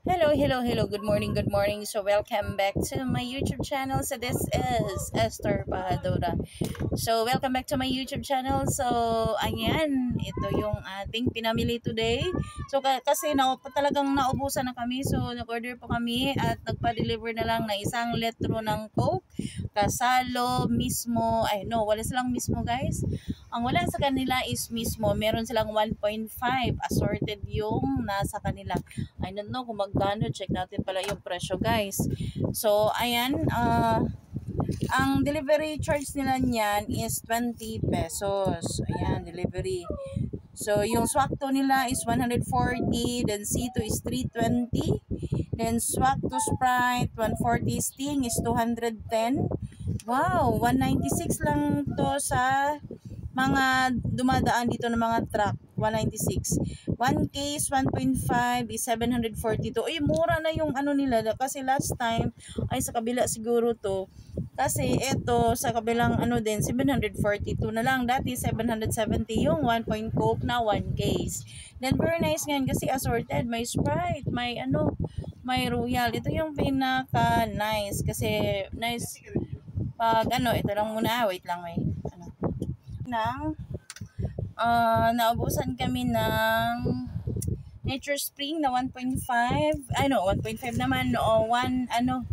Hello, hello, hello. Good morning, good morning. So, welcome back to my YouTube channel. So, this is Esther Pahadora. So, welcome back to my YouTube channel. So, ayan, ito yung ating pinamili today. So, kasi talagang naubusan na kami. So, nag-order po kami at nagpa-deliver na lang na isang litro ng Coke. Kasalo, mismo, ay no, wala silang mismo guys. Ang wala sa kanila is mismo. Meron silang 1.5 assorted yung nasa kanila. I don't know kung magkano. Check natin pala yung presyo guys. So, ayan, ang delivery charge nila niyan is 20 pesos. Ayan, delivery. So, yung swakto nila is 140. Then, C2 is 320. Then, swak to Sprite, 140. Sting is 210. Wow, 196 lang to sa mga dumadaan dito ng mga truck. 196. 1 case, 1.5 is 742. Uy, mura na yung ano nila. Kasi last time, ay sa kabila siguro to. Kasi ito, sa kabilang ano din, 742 na lang. Dati 770 yung 1 point Coke na 1 case. Then very nice ngayon kasi assorted. May Sprite, may ano, may Royal. Ito yung pinaka nice. Kasi nice pag ano, ito lang muna. Wait lang, may ano. Naubusan kami ng Nature Spring na 1.5. Ay no, 1.5 naman. O 1 ano,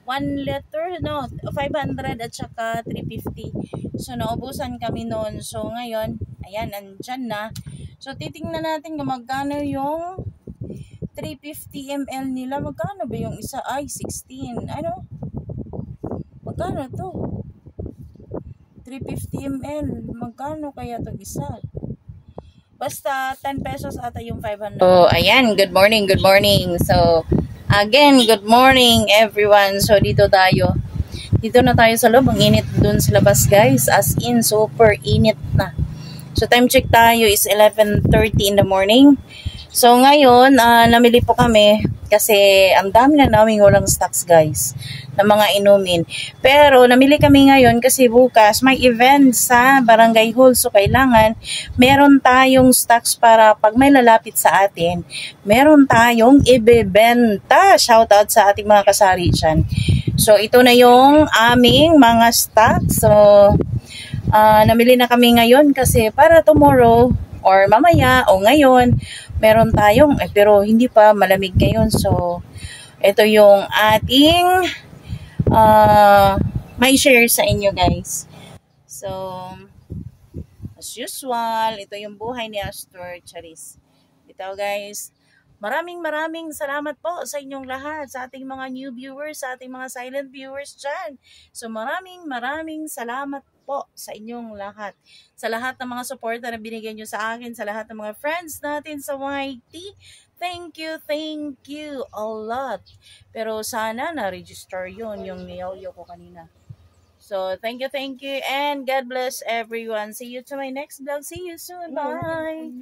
1 liter, no, 500 at saka 350. So, naubusan kami noon. So, ngayon, ayan, andyan na. So, titingnan natin kung magkano yung 350 ml nila. Magkano ba yung isa? Ay, 16. Ano? Magkano to? 350 ml. Magkano kaya to isa? Basta 10 pesos ata yung 500. So, ayan, good morning, good morning. So, again, good morning everyone. So, dito tayo. Dito na tayo sa loob. Ang init dun sa labas guys. As in, super init na. So, time check tayo is 11:30 in the morning. So, ngayon, namili po kami kasi ang dami na naming walang stocks guys na mga inumin. Pero, namili kami ngayon kasi bukas may event sa Barangay Hall. So, kailangan meron tayong stocks para pag may lalapit sa atin, meron tayong ibebenta. Shoutout sa ating mga kasari dyan. So, ito na yung aming mga stocks. So, namili na kami ngayon kasi para tomorrow or mamaya o ngayon, meron tayong, pero hindi pa malamig ngayon. So, ito yung ating may share sa inyo guys. So, as usual, ito yung buhay ni Astor Charis. Ito guys, maraming salamat po sa inyong lahat, sa ating mga new viewers, sa ating mga silent viewers dyan. So, maraming salamat po sa inyong lahat. Sa lahat ng mga suporta na binigyan nyo sa akin, sa lahat ng mga friends natin sa YT, thank you a lot. Pero sana na-register yun, yung niyaw ko kanina. So, thank you, and God bless everyone. See you to my next vlog. See you soon. Bye!